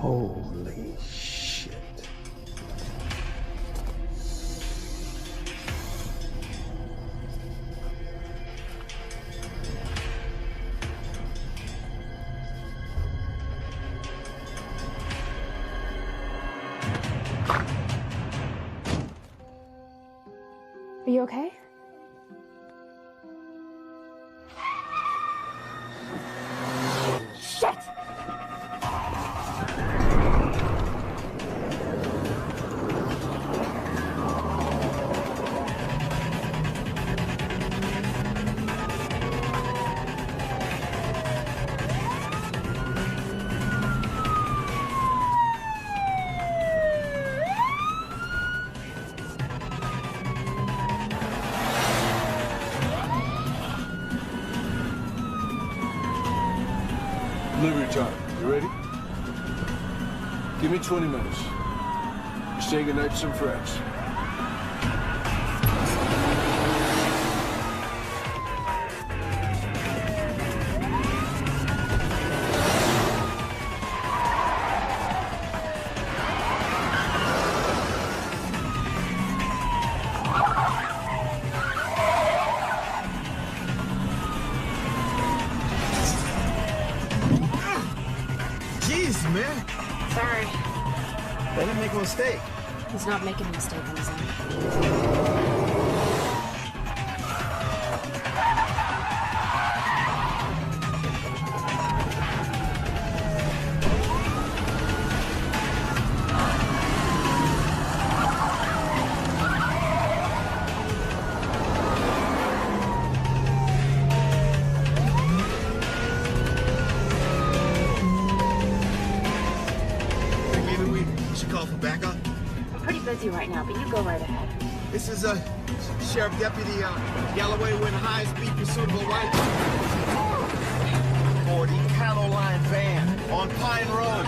Holy shit. Are you okay? Shit! Delivery time. You ready? Give me 20 minutes. Just say goodnight to some friends. Jeez, man. Sorry. They didn't make a mistake. He's not making a mistake on his own. Maybe we should call for backup. I'm pretty busy right now, but you go right ahead. This is Sheriff Deputy Galloway. We're in a high-speed pursuit of a white 40 Caroline van on Pine Road.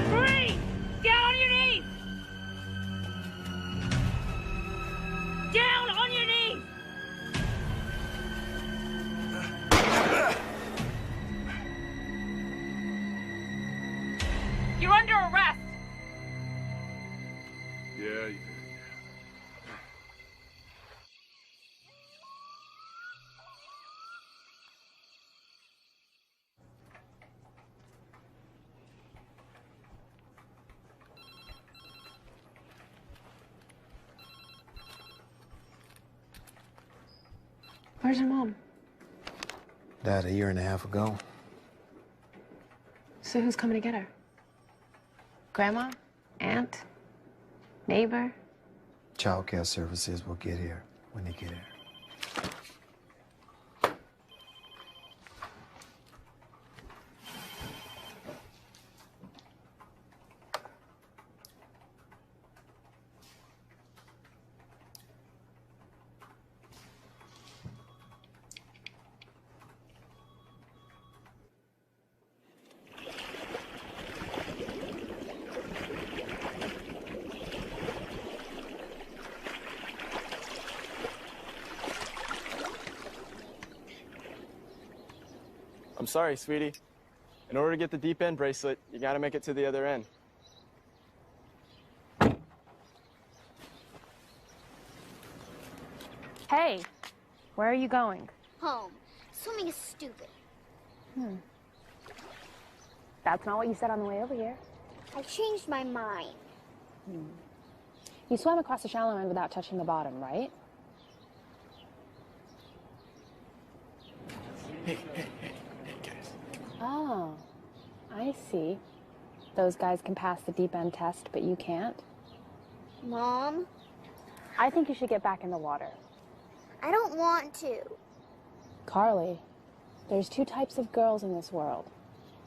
Freeze! Down on your knees! Down on your knees! You're under arrest! Yeah. Where's your mom? Died a year and a half ago. So who's coming to get her? Grandma? Aunt? Neighbor? Child care services will get here when they get here. I'm sorry, sweetie. In order to get the deep end bracelet, you gotta make it to the other end. Hey, where are you going? Home. Swimming is stupid. That's not what you said on the way over here. I changed my mind. You swam across the shallow end without touching the bottom, right? Oh, I see. Those guys can pass the deep end test, but you can't? Mom? I think you should get back in the water. I don't want to. Carly, there's two types of girls in this world.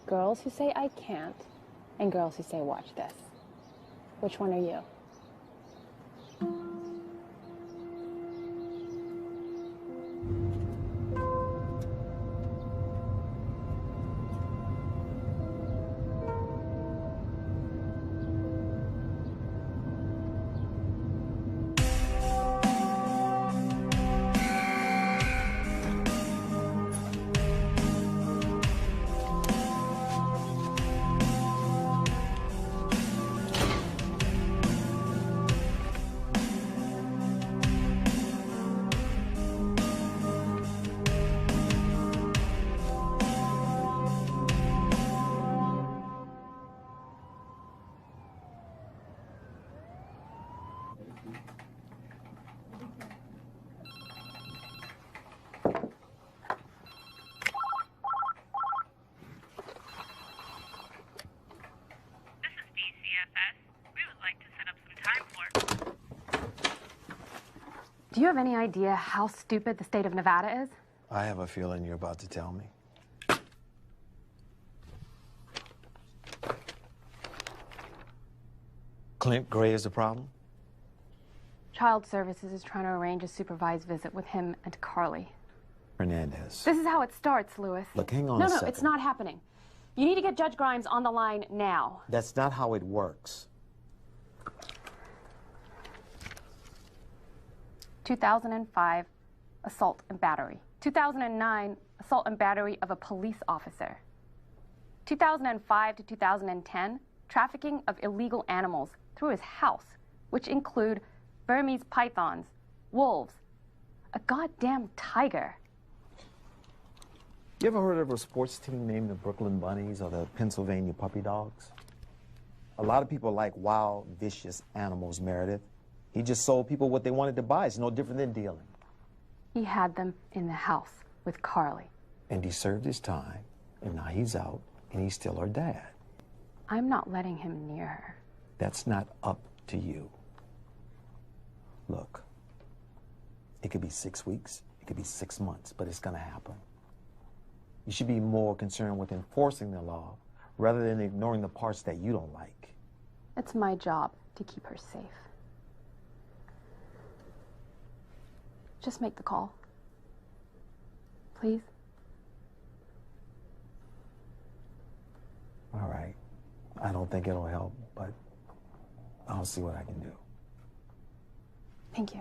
Girls who say I can't, and girls who say watch this. Which one are you? This is DCFS. We would like to set up some time for. Do you have any idea how stupid the state of Nevada is? I have a feeling you're about to tell me. Clint Gray is the problem? Child Services is trying to arrange a supervised visit with him and Carly. Hernandez. This is how it starts, Lewis. Look, hang on No, a no, second. it's not happening. You need to get Judge Grimes on the line now. That's not how it works. 2005, assault and battery. 2009, assault and battery of a police officer. 2005 to 2010, trafficking of illegal animals through his house, which include Burmese pythons, wolves, a goddamn tiger. You ever heard of a sports team named the Brooklyn Bunnies or the Pennsylvania Puppy Dogs? A lot of people like wild, vicious animals, Meredith. He just sold people what they wanted to buy. It's no different than dealing. He had them in the house with Carly. And he served his time, and now he's out, and he's still her dad. I'm not letting him near her. That's not up to you. Look, it could be 6 weeks, it could be 6 months, but it's gonna happen. You should be more concerned with enforcing the law rather than ignoring the parts that you don't like. It's my job to keep her safe. Just make the call. Please? All right. I don't think it'll help, but I'll see what I can do. Thank you.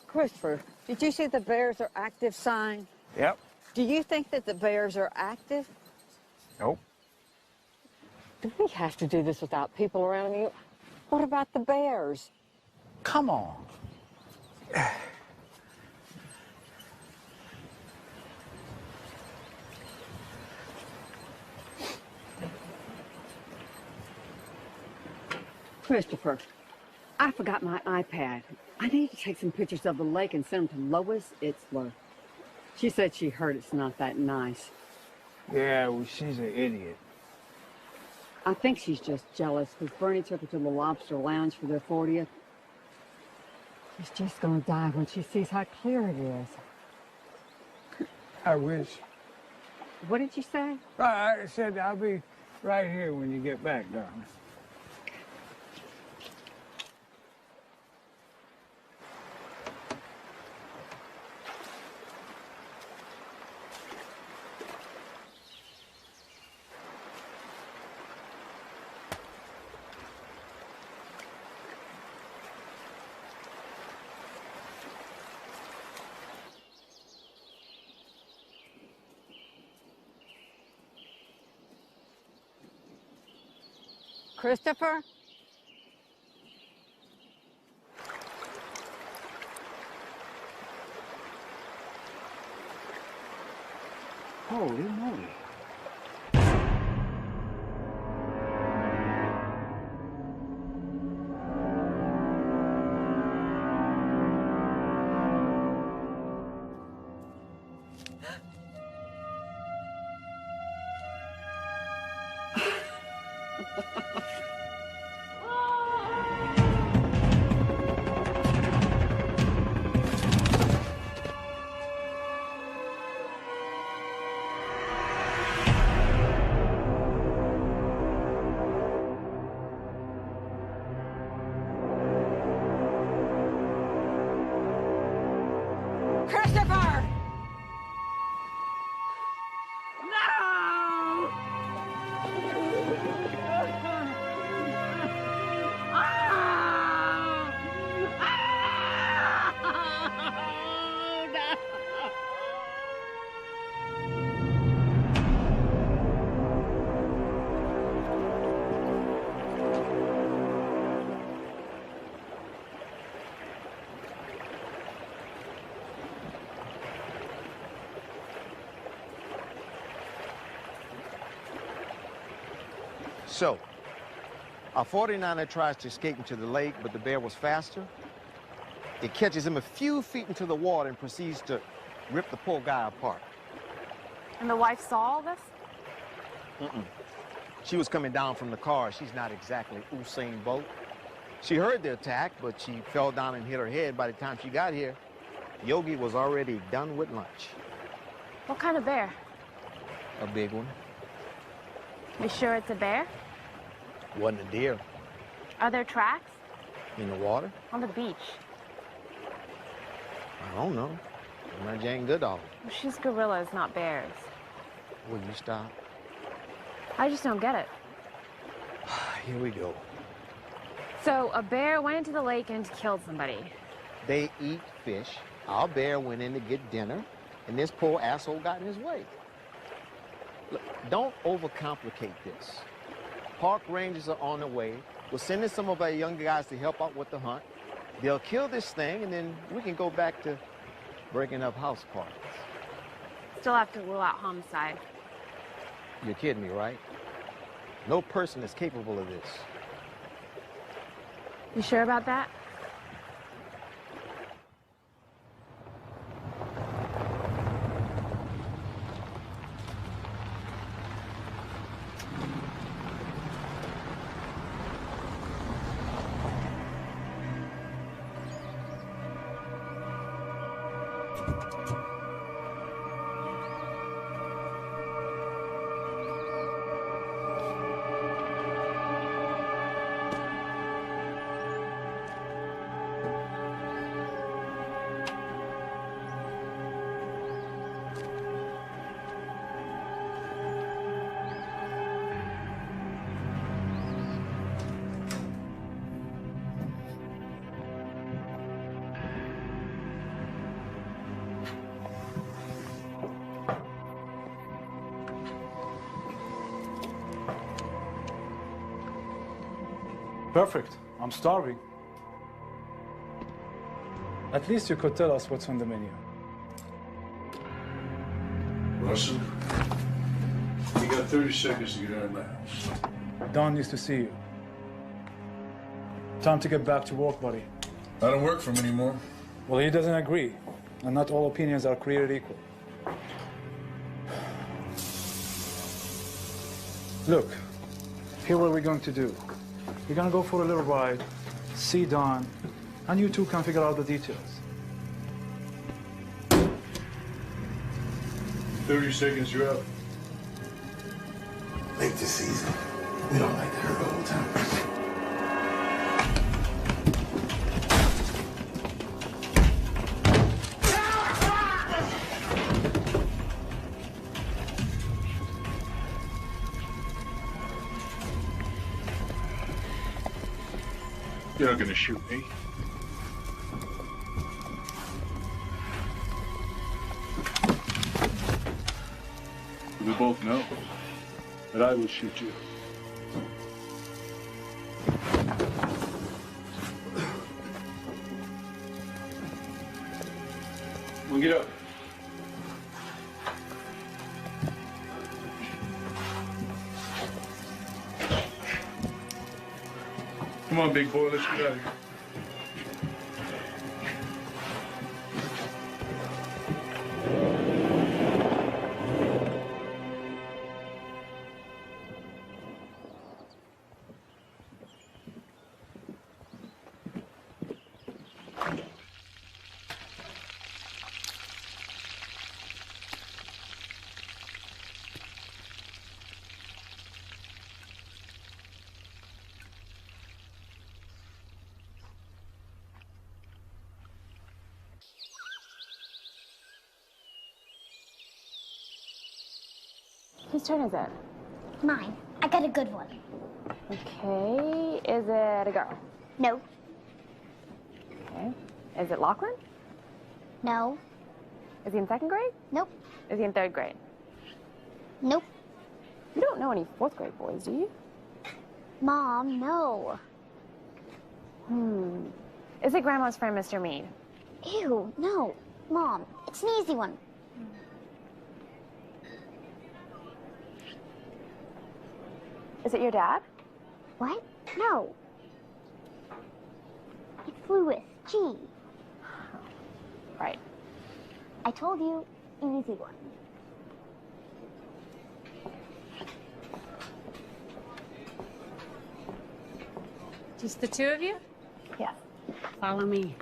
Christopher, did you see the Bears are active sign? Yep. Do you think that the Bears are active? Nope. Do we have to do this without people around you? What about the Bears? Come on. Christopher, I forgot my iPad. I need to take some pictures of the lake and send them to Lois Itzler. She said she heard it's not that nice. Yeah, well, she's an idiot. I think she's just jealous because Bernie took her to the Lobster Lounge for their 40th. She's just gonna die when she sees how clear it is. I wish. What did you say? I said I'll be right here when you get back, darling. Christopher? Holy moly. Christopher! No! So, a 49er tries to escape into the lake, but the bear was faster. It catches him a few feet into the water and proceeds to rip the poor guy apart. And the wife saw all this? She was coming down from the car. She's not exactly Usain Bolt. She heard the attack, but she fell down and hit her head. By the time she got here, Yogi was already done with lunch. What kind of bear? A big one. You sure it's a bear? Wasn't a deer. Are there tracks? In the water? On the beach. I don't know. I'm not Jane Goodall. Well, she's gorillas, not bears. Will you stop? I just don't get it. Here we go. So, a bear went into the lake and killed somebody. They eat fish. Our bear went in to get dinner, and this poor asshole got in his way. Look, don't overcomplicate this. Park rangers are on the way. We're sending some of our younger guys to help out with the hunt. They'll kill this thing, and then we can go back to breaking up house parties. Still have to rule out homicide. You're kidding me, right? No person is capable of this. You sure about that? Perfect. I'm starving. At least you could tell us what's on the menu. Russell, you got 30 seconds to get out of the house. Don needs to see you. Time to get back to work, buddy. I don't work for him anymore. Well, he doesn't agree. And not all opinions are created equal. Look, here what we're going to do. We're gonna go for a little ride, see Don, and you two can figure out the details. 30 seconds, you're out. Late this season. We don't like to hurt old timers. You're not gonna shoot me. We both know that I will shoot you. Well, get up. Come on, big boy, let's get out of here. Whose turn is it? Mine. I got a good one. Okay, is it a girl? No. Okay. Is it Lachlan? No. Is he in second grade? Nope. Is he in third grade? Nope. You don't know any fourth grade boys, do you? Mom, no. Is it Grandma's friend, Mr. Mead? Ew, no. Mom, it's an easy one. Is it your dad? What? No. It's Louis. G. Right. I told you, an easy one. Just the two of you? Yes. Follow me.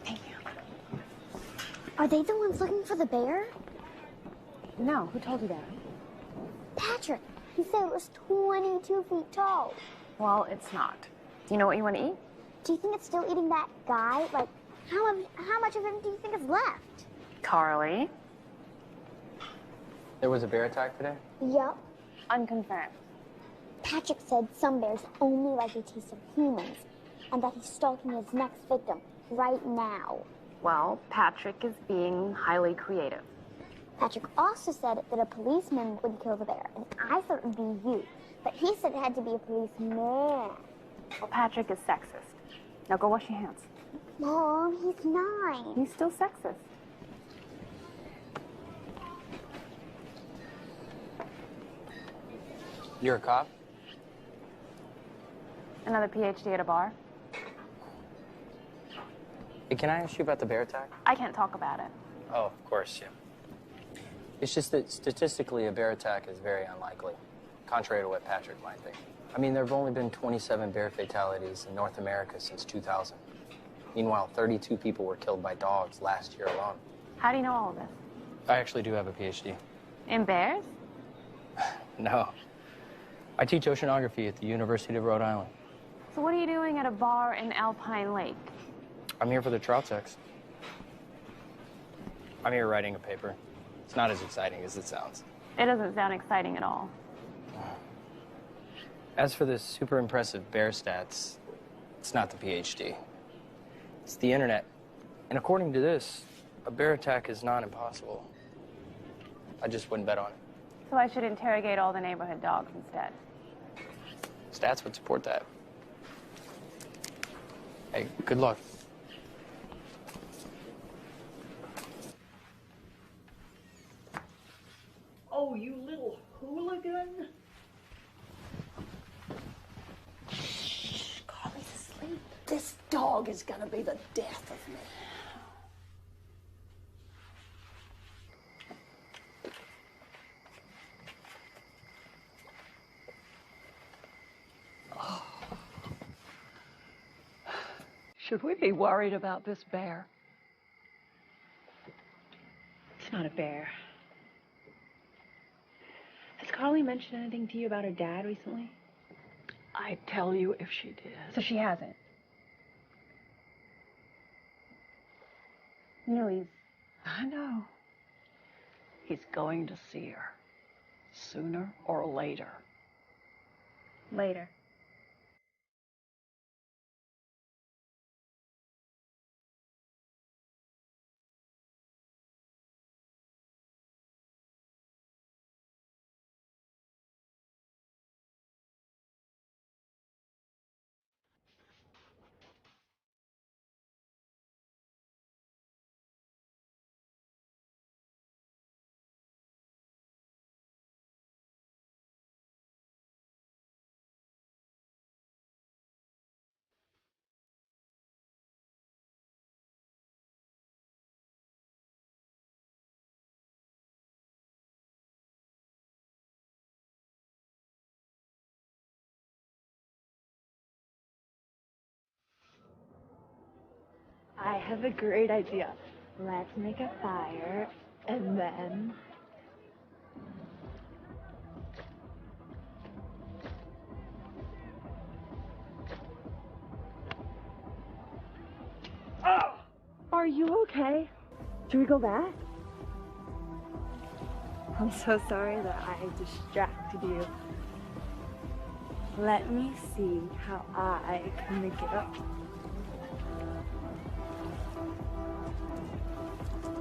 Thank you. Are they the ones looking for the bear? No, who told you that? Patrick. He said it was 22 feet tall. Well, it's not. Do you know what you want to eat? Do you think it's still eating that guy? Like, how much of him do you think is left? Carly? There was a bear attack today? Yup. Unconfirmed. Patrick said some bears only like the taste of humans, and that he's stalking his next victim right now. Well, Patrick is being highly creative. Patrick also said that a policeman would kill the bear, and I thought it would be you. But he said it had to be a policeman. Well, Patrick is sexist. Now go wash your hands. Mom, he's 9. He's still sexist. You're a cop? Another PhD at a bar? Hey, can I ask you about the bear attack? I can't talk about it. Oh, of course, yeah. It's just that statistically a bear attack is very unlikely, contrary to what Patrick might think. I mean, there have only been 27 bear fatalities in North America since 2000. Meanwhile, 32 people were killed by dogs last year alone. How do you know all of this? I actually do have a PhD. In bears? No. I teach oceanography at the University of Rhode Island. So what are you doing at a bar in Alpine Lake? I'm here for the trout sex. I'm here writing a paper. It's not as exciting as it sounds. It doesn't sound exciting at all. As for the super impressive bear stats, it's not the PhD. It's the internet. And according to this, a bear attack is not impossible. I just wouldn't bet on it. So I should interrogate all the neighborhood dogs instead. Stats would support that. Hey, good luck. Oh, you little hooligan. This dog is gonna be the death of me. Should we be worried about this bear? It's not a bear. Has Carly mentioned anything to you about her dad recently? I'd tell you if she did. So she hasn't. You know, I know. He's going to see her. Sooner or later. Later. I have a great idea. Let's make a fire, and then... Oh! Are you okay? Should we go back? I'm so sorry that I distracted you. Let me see how I can make it up.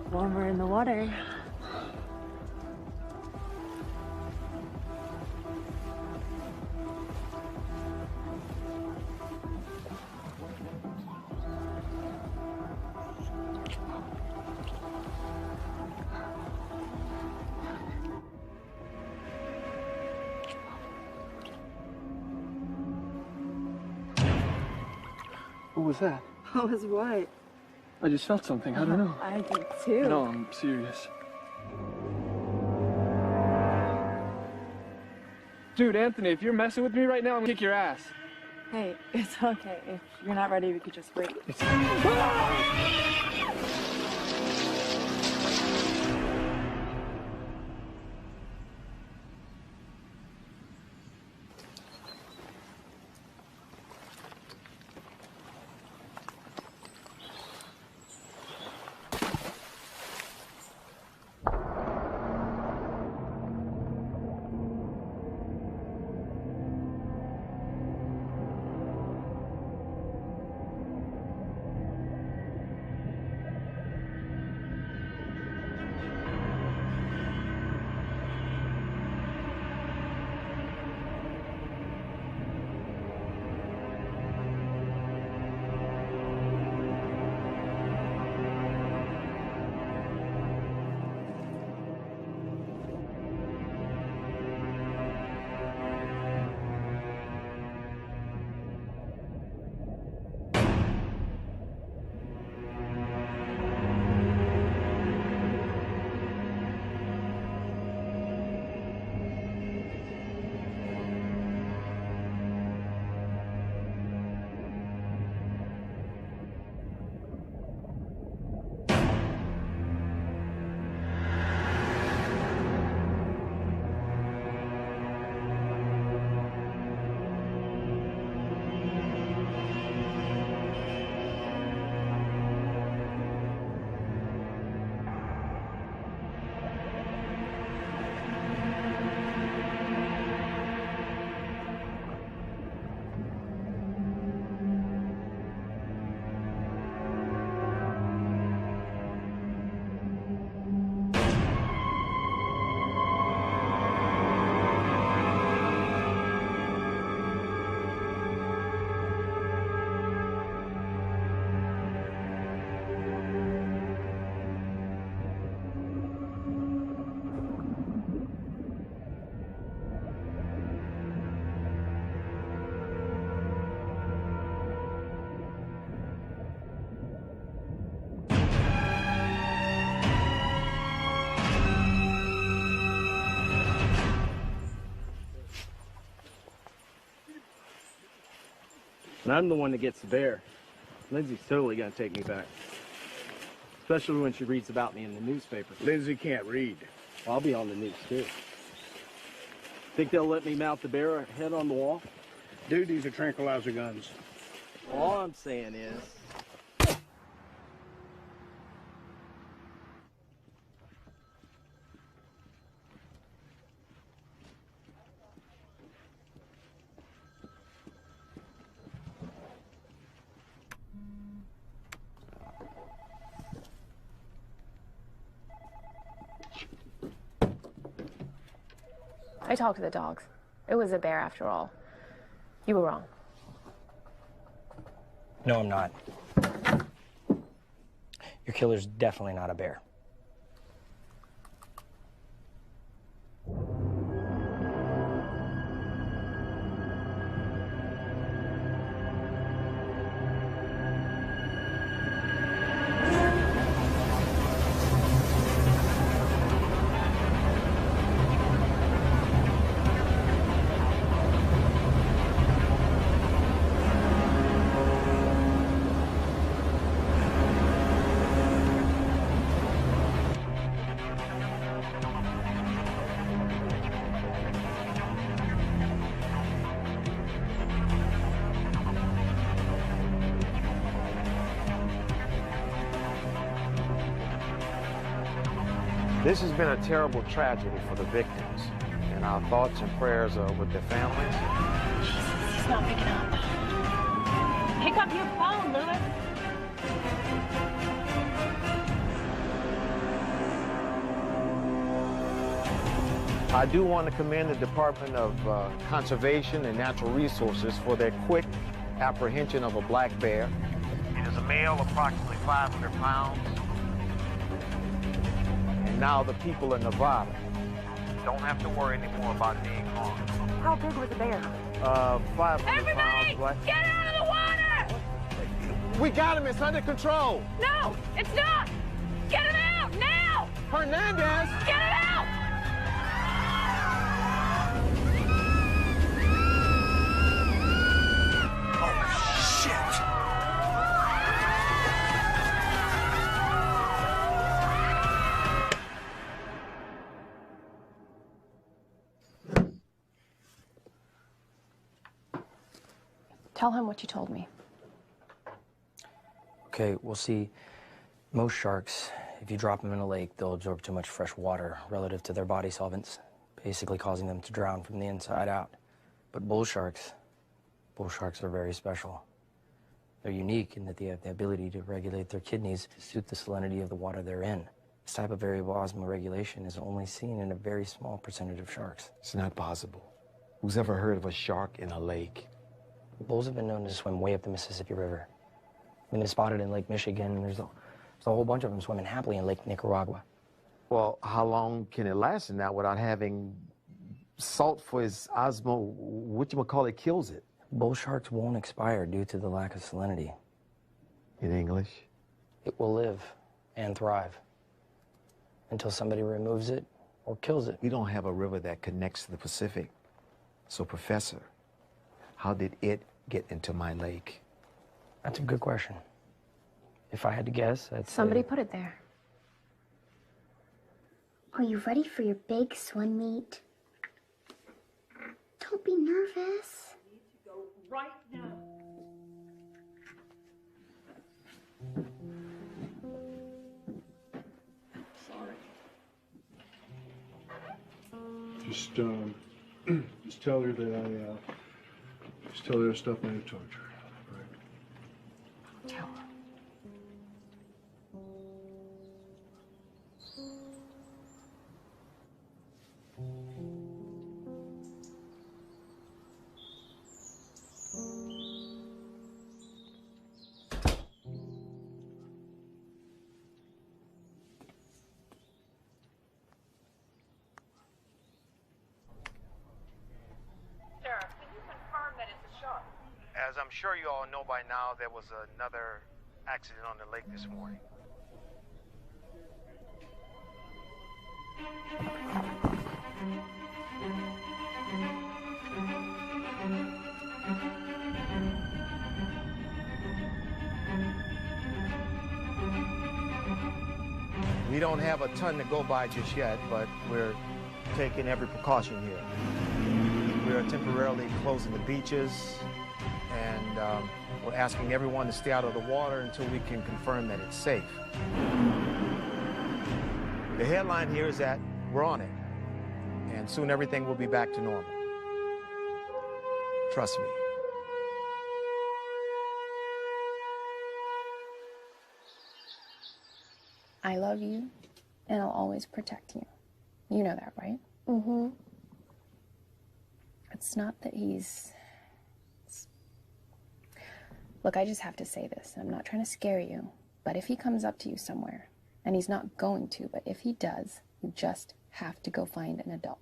Warmer in the water. What was that? What was what? I just felt something. I don't know. I did too. No, I'm serious. Dude, Anthony, if you're messing with me right now, I'm gonna kick your ass. Hey, it's okay. If you're not ready, we could just wait. And I'm the one that gets the bear. Lindsay's totally gonna take me back. Especially when she reads about me in the newspaper. Lindsay can't read. Well, I'll be on the news too. Think they'll let me mount the bear head on the wall? Dude, these are tranquilizer guns. All I'm saying is, I talked to the dogs. It was a bear after all. You were wrong. No, I'm not. Your killer's definitely not a bear. This has been a terrible tragedy for the victims, and our thoughts and prayers are with their families. Jesus, he's not picking up. Pick up your phone, Lewis. I do want to commend the Department of Conservation and Natural Resources for their quick apprehension of a black bear. It is a male approximately 500 pounds. And now the people of Nevada don't have to worry anymore about being harmed. How big was the bear? 500 pounds. Black. Get out of the water! We got him. It's under control. No, it's not. Get him out now! Hernandez! Get him out! Tell him what you told me. Okay, we'll see. Most sharks, if you drop them in a lake, they'll absorb too much fresh water relative to their body solvents, basically causing them to drown from the inside out. But bull sharks are very special. They're unique in that they have the ability to regulate their kidneys to suit the salinity of the water they're in. This type of variable osmoregulation is only seen in a very small percentage of sharks. It's not possible. Who's ever heard of a shark in a lake? Bulls have been known to swim way up the Mississippi River. They've been spotted in Lake Michigan, and there's a whole bunch of them swimming happily in Lake Nicaragua. Well, how long can it last in that without having salt for his whatchamacallit kills it? Bull sharks won't expire due to the lack of salinity. In English? It will live and thrive until somebody removes it or kills it. We don't have a river that connects to the Pacific. So, Professor, how did it get into my lake? That's a good question. If I had to guess, I'd say... Somebody put it there. Are you ready for your big swim meet? Don't be nervous. You need to go right now. Sorry. Just tell her that just tell her the stuff I told her. Tell her. As I'm sure you all know by now, there was another accident on the lake this morning. We don't have a ton to go by just yet, but we're taking every precaution here. We are temporarily closing the beaches, and we're asking everyone to stay out of the water until we can confirm that it's safe. The headline here is that we're on it, and soon everything will be back to normal. Trust me. I love you, and I'll always protect you. You know that, right? Mm-hmm. It's not that he's... Look, I just have to say this, and I'm not trying to scare you, but if he comes up to you somewhere, and he's not going to, but if he does, you just have to go find an adult.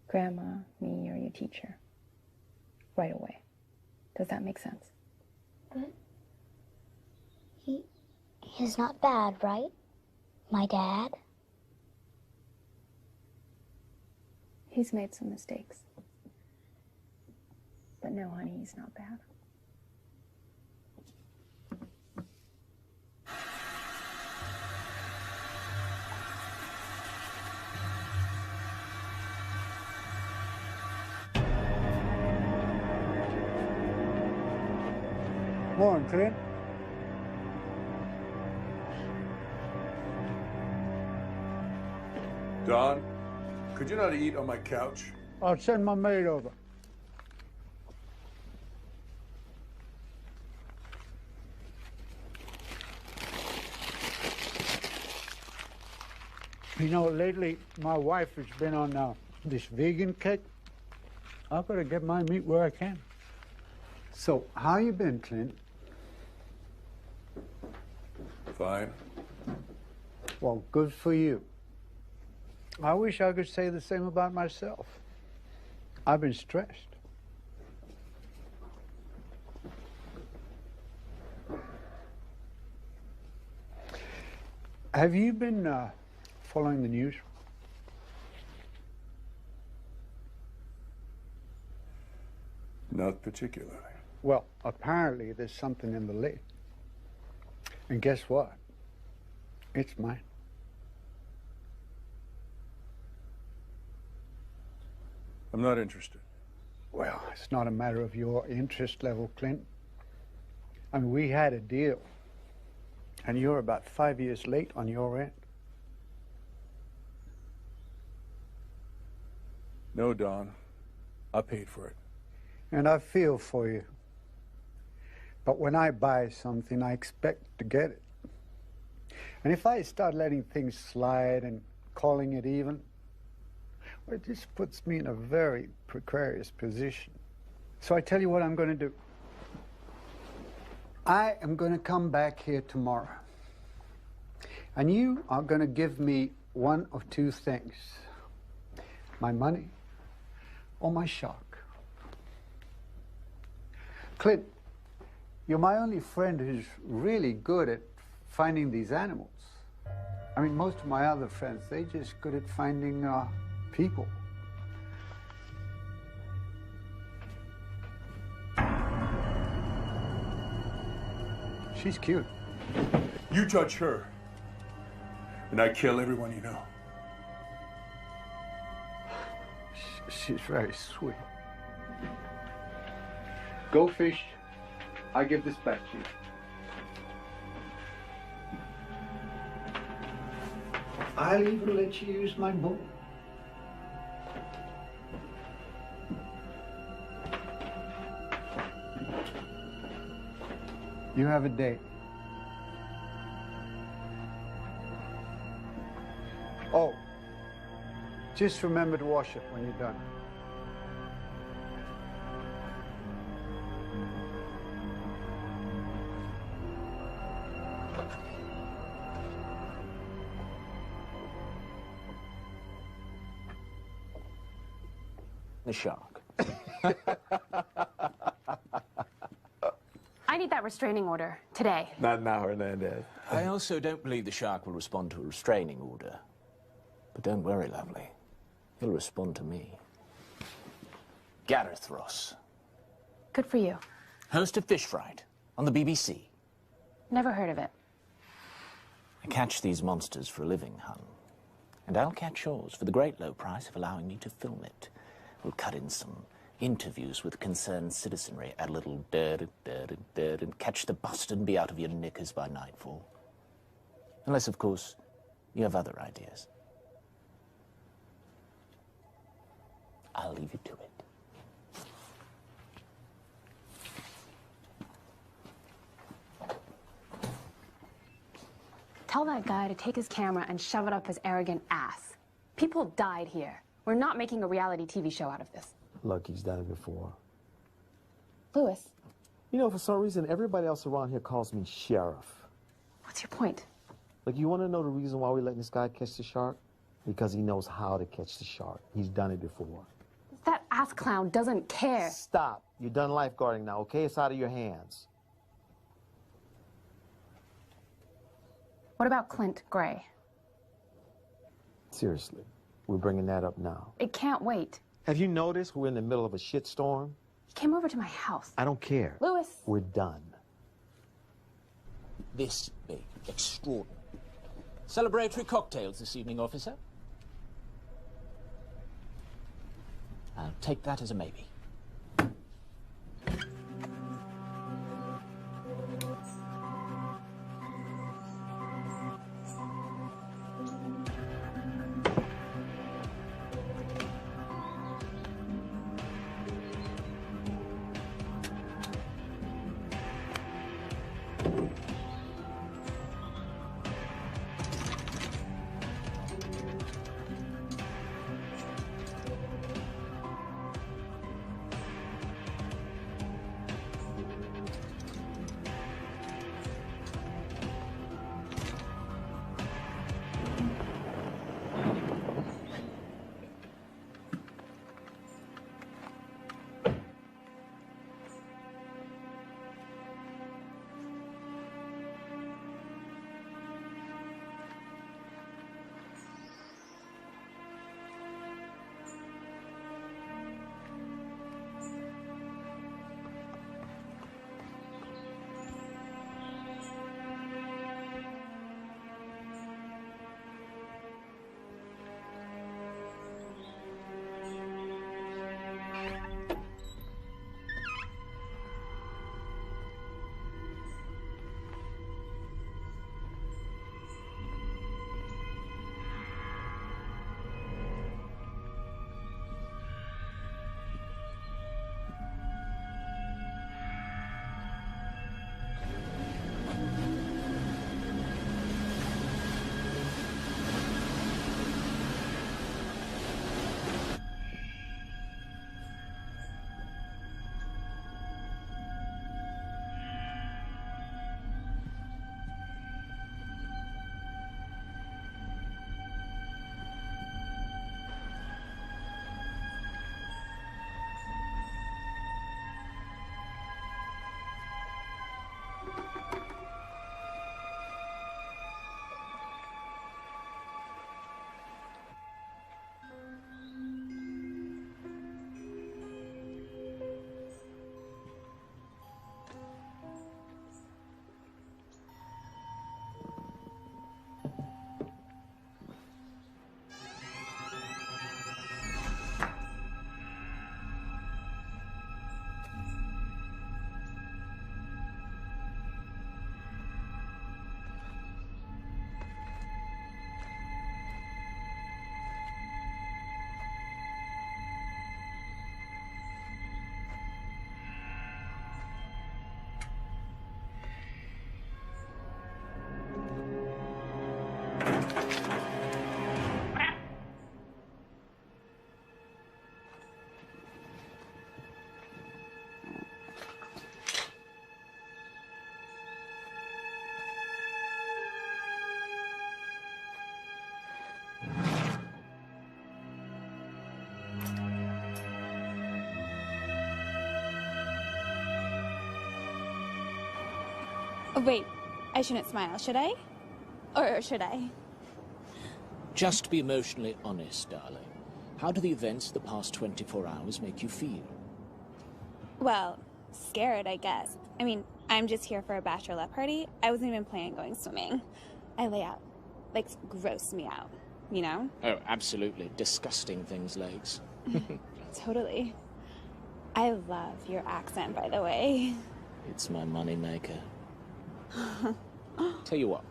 Grandma, me, or your teacher. Right away. Does that make sense? But he's not bad, right? My dad? He's made some mistakes. But no, honey, he's not bad. Morning, Clint. Don, could you not eat on my couch? I'll send my maid over. You know, lately my wife has been on this vegan kick. I've got to get my meat where I can. So, how you been, Clint? Fine. Well, good for you. I wish I could say the same about myself. I've been stressed. Have you been following the news? Not particularly. Well, apparently there's something in the lake. And guess what? It's mine. I'm not interested. Well, it's not a matter of your interest level, Clint. I mean, we had a deal. And you're about 5 years late on your end. No, Don. I paid for it. And I feel for you. But when I buy something, I expect to get it. And if I start letting things slide and calling it even, well, it just puts me in a very precarious position. So I tell you what I'm going to do. I am going to come back here tomorrow. And you are going to give me one of two things. My money or my shark. Clint, you're my only friend who's really good at finding these animals. I mean, most of my other friends, they're just good at finding people. She's cute. You judge her, and I kill everyone you know. She's very sweet. Go fish. I give this back to you. I'll even let you use my boat. You have a date. Oh, just remember to wash it when you're done. The shark. I need that restraining order today. Not now, Hernandez. I also don't believe the shark will respond to a restraining order. But don't worry, lovely. He'll respond to me. Gareth Ross. Good for you. Host of Fish Fright on the BBC. Never heard of it. catch these monsters for a living, hun. And I'll catch yours for the great low price of allowing me to film it. We'll cut in some interviews with concerned citizenry, add a little dirt, and catch the bastard and be out of your knickers by nightfall. Unless, of course, you have other ideas. I'll leave you to it. Tell that guy to take his camera and shove it up his arrogant ass. People died here. We're not making a reality TV show out of this. Look, he's done it before. Lewis, You know, for some reason, everybody else around here calls me Sheriff. what's your point? Look, you want to know the reason why we're letting this guy catch the shark? Because he knows how to catch the shark. He's done it before. That ass clown doesn't care. Stop. You're done lifeguarding now, okay? It's out of your hands. What about Clint Gray? Seriously, we're bringing that up now. It can't wait. Have you noticed we're in the middle of a shitstorm? He came over to my house. I don't care. Lewis. We're done. This big, extraordinary. Celebratory cocktails this evening, officer. I'll take that as a maybe. Oh, wait, I shouldn't smile, should I? Or should I? Just be emotionally honest, darling. How do the events of the past 24 hours make you feel? Well, scared, I guess. I mean, I'm just here for a bachelorette party. I wasn't even planning on going swimming. I lay out. Legs gross me out, you know? Oh, absolutely. Disgusting things, legs. Totally. I love your accent, by the way. It's my money maker. Tell you what,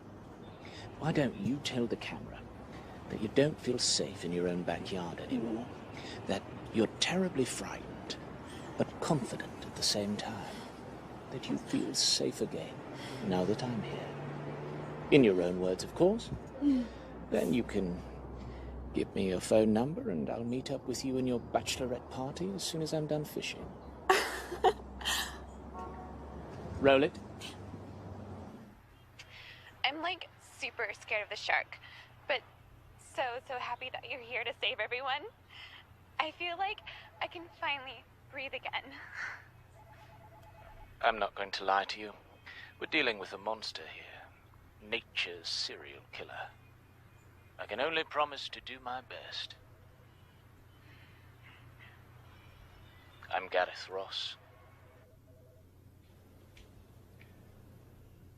why don't you tell the camera that you don't feel safe in your own backyard anymore? That you're terribly frightened, but confident at the same time. That you feel safe again, now that I'm here. In your own words, of course. Then you can give me your phone number and I'll meet up with you in your bachelorette party as soon as I'm done fishing. Roll it. I'm like super scared of the shark, but so happy that you're here to save everyone. I feel like I can finally breathe again. I'm not going to lie to you. We're dealing with a monster here. Nature's serial killer. I can only promise to do my best. I'm Gareth Ross.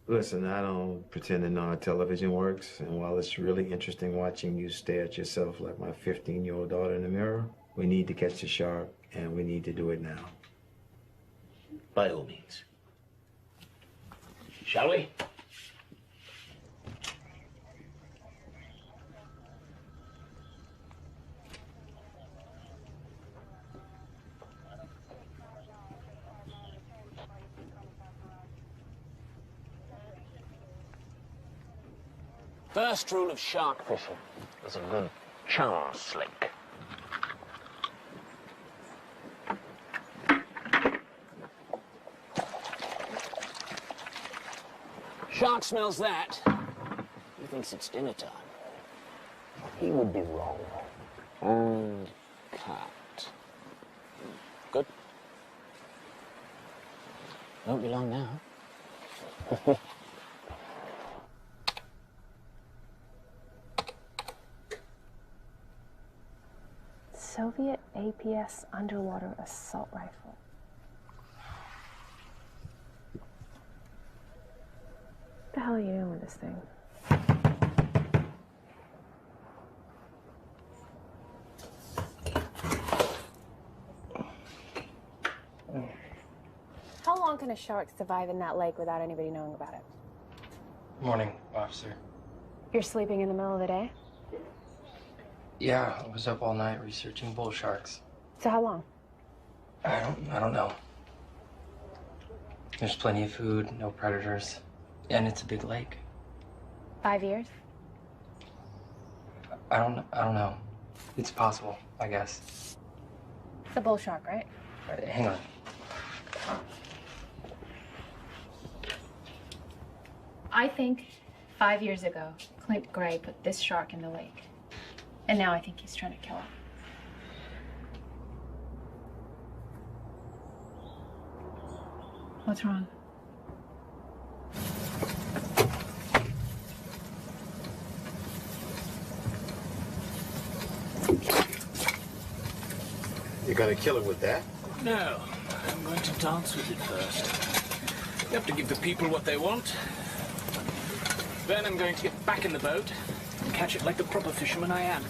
Listen, I don't pretend to know how television works, and while it's really interesting watching you stare at yourself like my 15-year-old daughter in the mirror, we need to catch the shark, and we need to do it now. By all means. Shall we? First rule of shark fishing is a good charm slink. Shark smells that. He thinks it's dinner time. He would be wrong. And cut. Good. Won't be long now. Soviet APS underwater assault rifle. What the hell are you doing with this thing? How long can a shark survive in that lake without anybody knowing about it? Morning, officer. You're sleeping in the middle of the day? Yeah, I was up all night researching bull sharks. So how long? I don't know. There's plenty of food, no predators, and it's a big lake. 5 years? I don't know. It's possible, I guess. It's a bull shark, right? Hang on. I think 5 years ago, Clint Gray put this shark in the lake. And now I think he's trying to kill it. What's wrong? You're gonna kill it with that? No, I'm going to dance with it first. You have to give the people what they want. Then I'm going to get back in the boat and catch it like the proper fisherman I am.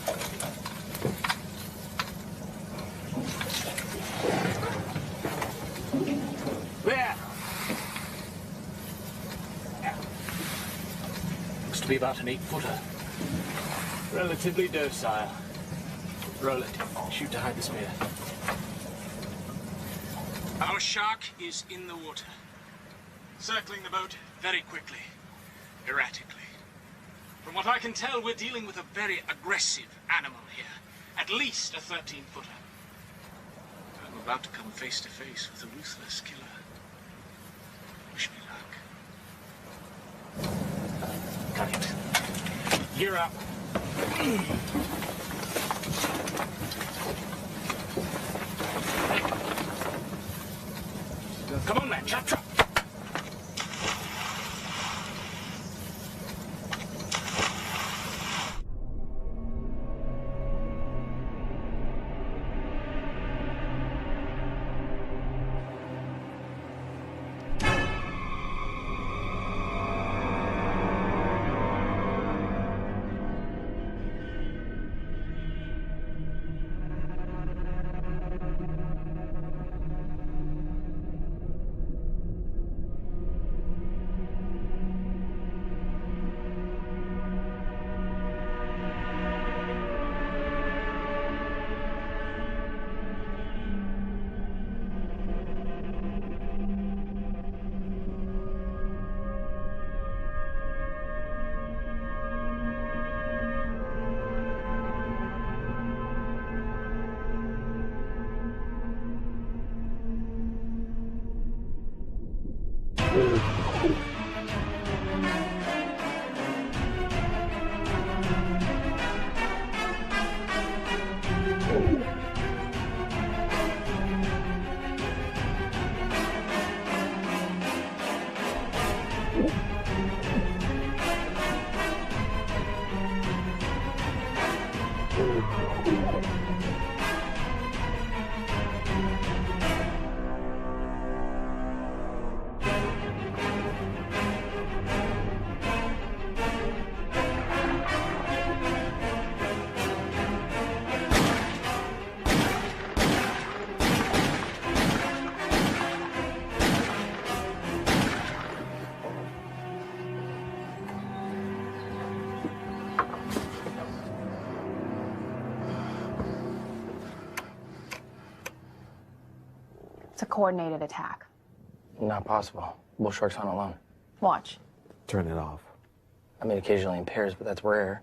There! Looks to be about an 8-footer. Relatively docile. Roll it. Shoot to hide the spear. Our shark is in the water. Circling the boat very quickly, erratically. From what I can tell, we're dealing with a very aggressive animal here. At least a 13-footer. I'm about to come face to face with a ruthless killer. Wish me luck. Got it. Gear up. Come on, man. Chop, chop. It's a coordinated attack. Not possible. Bull sharks aren't alone. Watch. Turn it off. I mean, occasionally in pairs, but that's rare.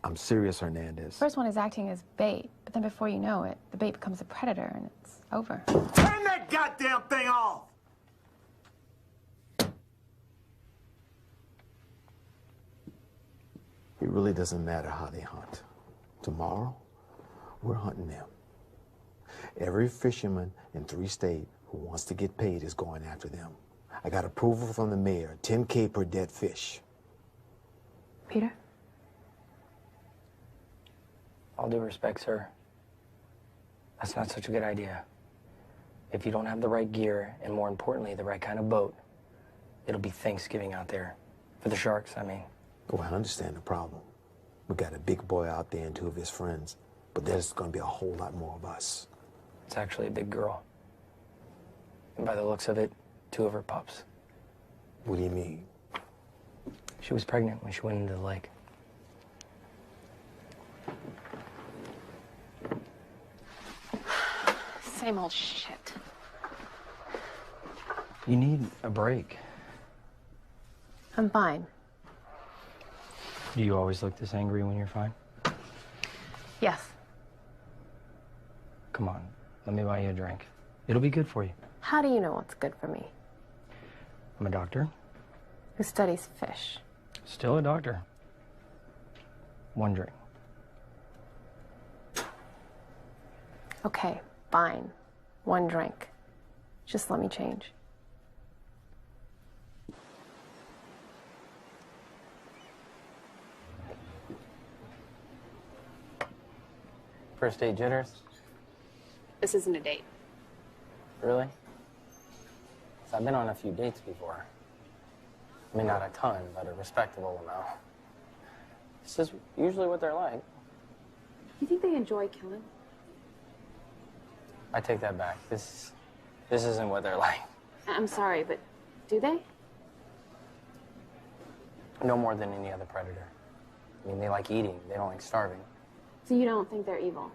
I'm serious, Hernandez. First one is acting as bait, but then before you know it, the bait becomes a predator and it's over. Turn that goddamn thing off! It really doesn't matter how they hunt. Tomorrow, we're hunting them. Every fisherman in 3 states who wants to get paid is going after them. I got approval from the mayor, $10K per dead fish. Peter? All due respect, sir. That's not such a good idea. If you don't have the right gear, and more importantly, the right kind of boat, it'll be Thanksgiving out there. For the sharks, I mean. Oh, I understand the problem. We got a big boy out there and 2 of his friends, but there's gonna be a whole lot more of us. It's actually a big girl. And by the looks of it, 2 of her pups. What do you mean? She was pregnant when she went into the lake. Same old shit. You need a break. I'm fine. Do you always look this angry when you're fine? Yes. Come on, let me buy you a drink. It'll be good for you. How do you know what's good for me? I'm a doctor. Who studies fish? Still a doctor. 1 drink. Okay, fine. 1 drink. Just let me change. First date jitters? This isn't a date. Really? 'Cause I've been on a few dates before. I mean, not a ton, but a respectable amount. This is usually what they're like. You think they enjoy killing? I take that back. This isn't what they're like. I'm sorry, but do they? No more than any other predator. I mean, they like eating. They don't like starving. So you don't think they're evil?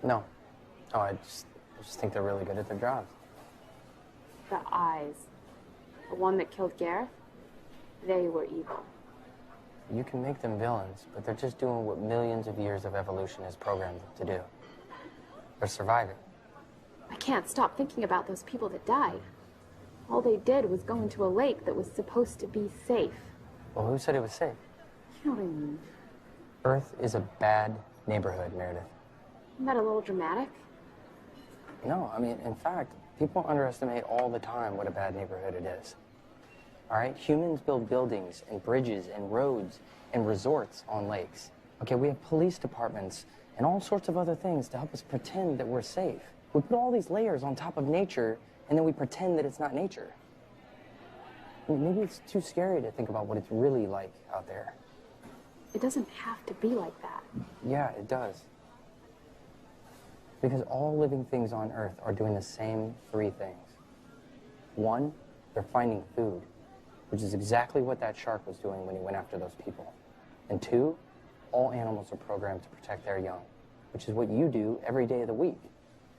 No. Oh, I just think they're really good at their jobs. The eyes. The one that killed Gareth? They were evil. You can make them villains, but they're just doing what millions of years of evolution has programmed them to do. They're surviving. I can't stop thinking about those people that died. All they did was go into a lake that was supposed to be safe. Well, who said it was safe? You know what I mean? Earth is a bad neighborhood, Meredith. Isn't that a little dramatic? No, I mean, in fact, people underestimate all the time what a bad neighborhood it is. All right? Humans build buildings and bridges and roads and resorts on lakes. Okay, we have police departments and all sorts of other things to help us pretend that we're safe. We put all these layers on top of nature, and then we pretend that it's not nature. I mean, maybe it's too scary to think about what it's really like out there. It doesn't have to be like that. Yeah, it does. Because all living things on Earth are doing the same 3 things. 1, they're finding food, which is exactly what that shark was doing when he went after those people. And 2, all animals are programmed to protect their young, which is what you do every day of the week.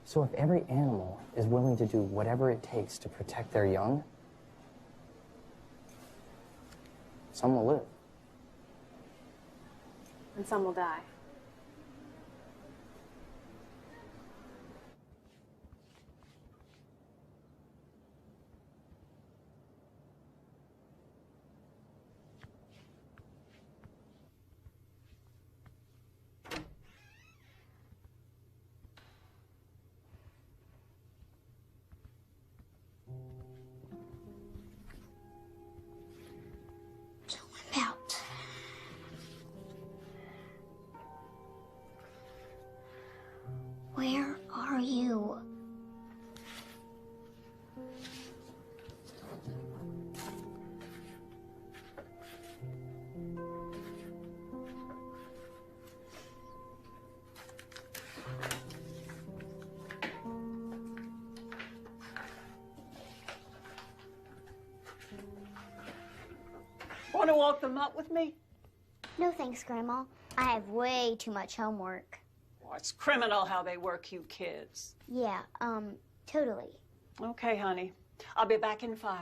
So if every animal is willing to do whatever it takes to protect their young, some will live. And some will die. Want to walk them up with me? No thanks, Grandma. I have way too much homework. Oh, it's criminal how they work you kids. Yeah, totally. Okay, honey. I'll be back in 5.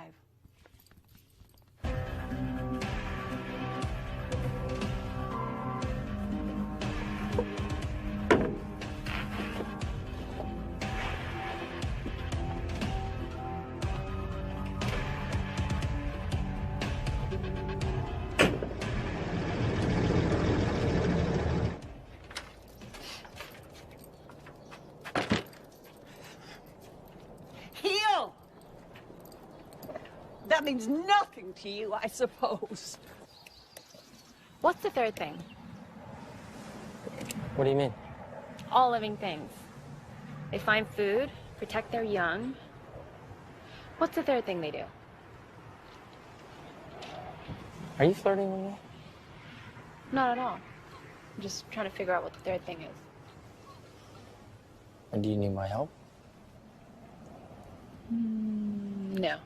Heel! That means nothing to you, I suppose. What's the third thing? What do you mean? All living things. They find food, protect their young. What's the third thing they do? Are you flirting with me? Not at all. I'm just trying to figure out what the third thing is. And do you need my help? No.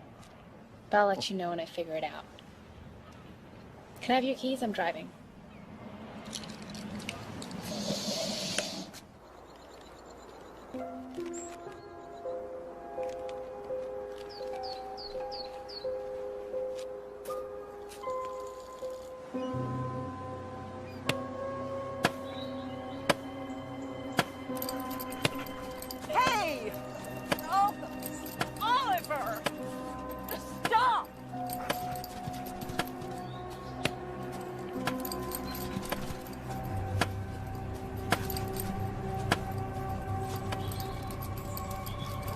But I'll let you know when I figure it out. Can I have your keys? I'm driving. Hey! Oh, Oliver! Stop!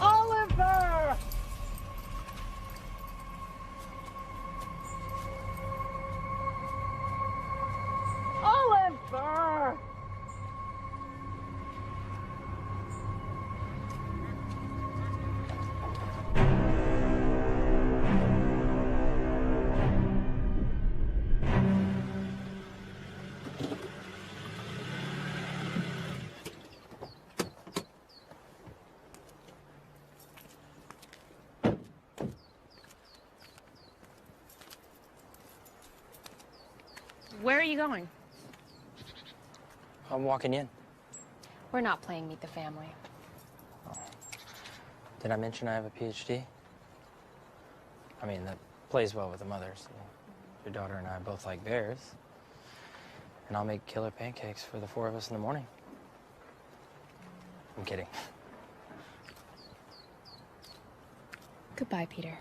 Oliver! Oliver! Where are you going? I'm walking in. We're not playing Meet the Family. Did I mention I have a PhD? I mean, that plays well with the mothers. Your daughter and I both like bears. And I'll make killer pancakes for the 4 of us in the morning. I'm kidding. Goodbye, Peter.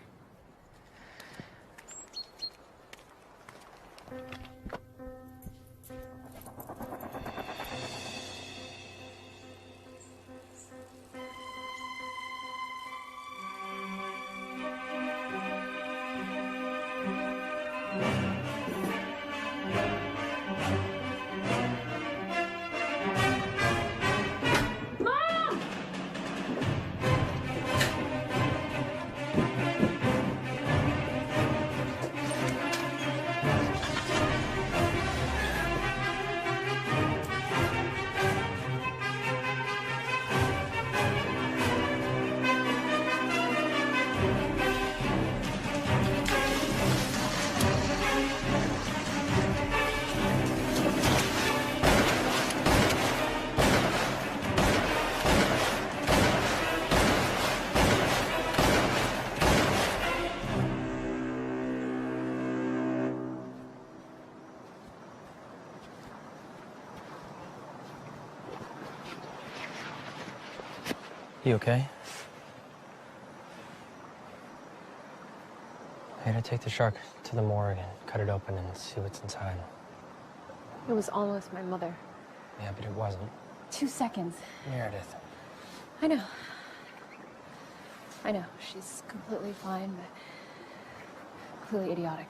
You okay? I gotta take the shark to the morgue and cut it open and see what's inside. It was almost my mother. Yeah, but it wasn't. 2 seconds. Meredith. I know. I know. She's completely fine, but completely idiotic.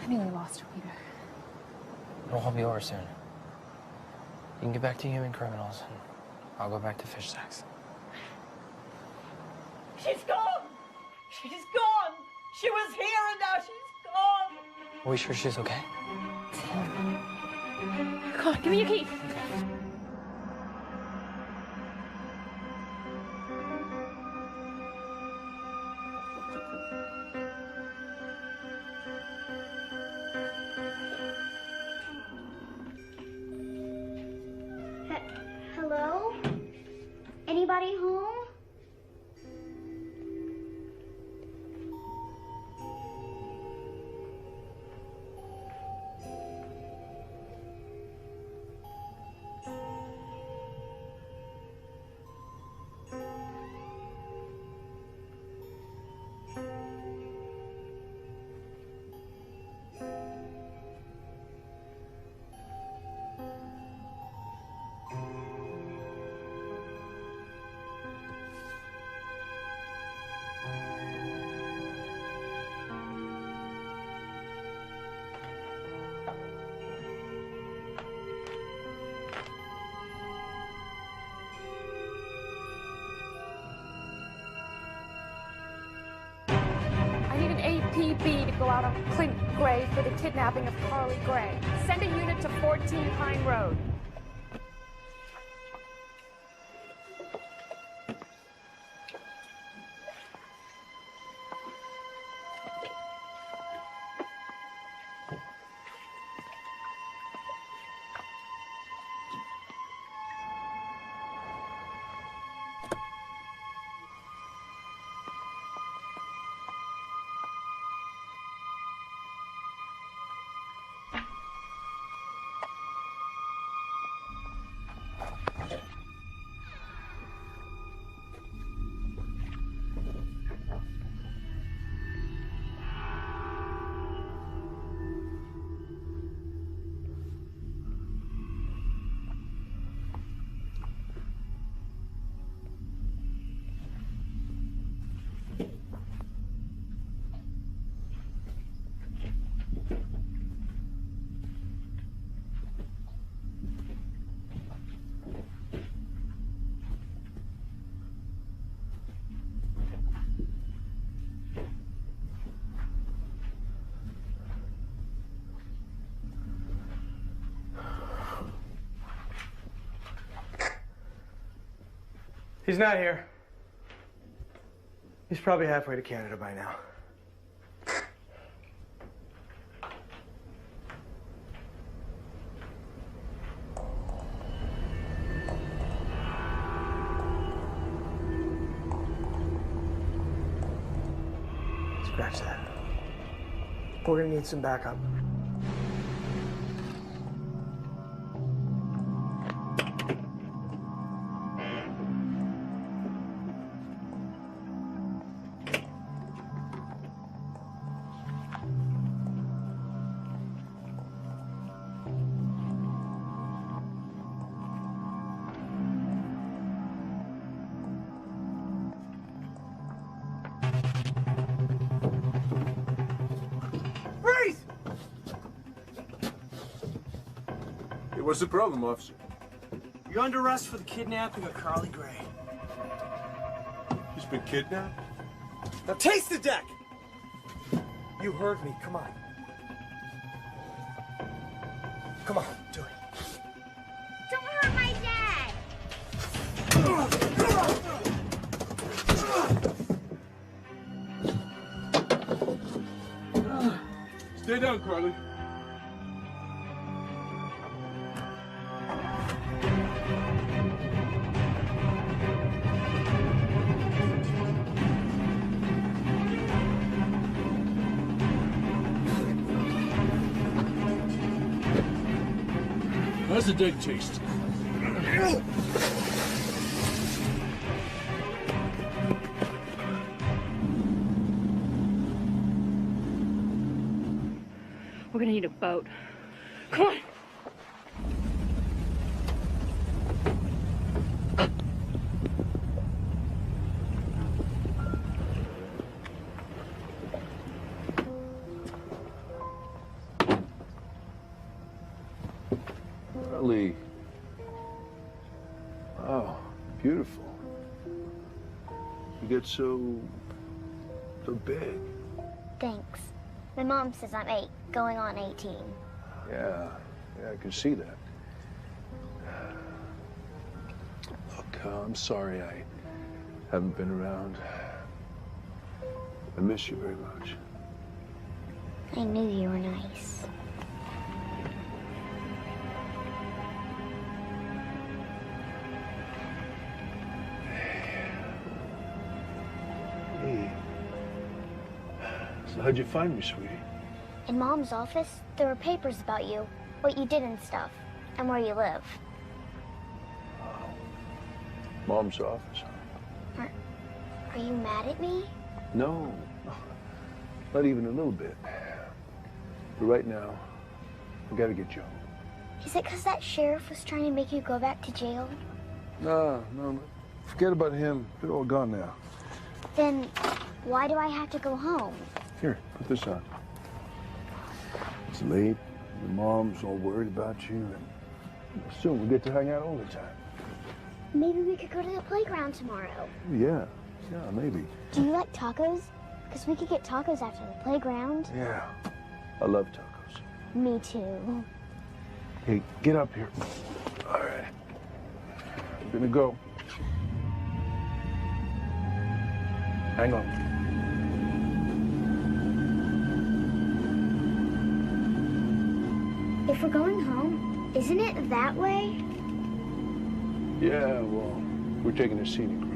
I nearly lost her, Peter. It'll all be over soon. You can get back to human criminals, and I'll go back to fish sacks. She's gone! She's gone! She was here and now she's gone! Are we sure she's okay? Come on, give me your key. LAPD to go out on Clint Gray for the kidnapping of Carly Gray. Send a unit to 14 Pine Road. He's not here. He's probably halfway to Canada by now. Scratch that. We're gonna need some backup. What's the problem, officer? You're under arrest for the kidnapping of Carly Gray. She's been kidnapped? Now taste the deck! You heard me, come on. Come on, do it. Don't hurt my dad! Stay down, Carly. How's the deck taste? We're gonna need a boat. Come on. Carly. Wow, beautiful. You get so big. Thanks. My mom says I'm 8, going on 18. Yeah, I can see that. Look, I'm sorry I haven't been around. I miss you very much. I knew you were nice. Hey. So how'd you find me, sweetie? In Mom's office, there were papers about you, what you did and stuff, and where you live. Mom's office, huh? Are you mad at me? No, not even a little bit. But right now, we gotta get you home. Is it because that sheriff was trying to make you go back to jail? No. Forget about him. They're all gone now. Then why do I have to go home? Here, put this on. It's late. Your mom's all worried about you, and soon we'll get to hang out all the time. Maybe we could go to the playground tomorrow. Yeah, maybe. Do you like tacos? Because we could get tacos after the playground. Yeah, I love tacos. Me too. Hey, get up here. All right. I'm gonna go. Hang on. If we're going home, isn't it that way? Yeah, well, we're taking a scenic route.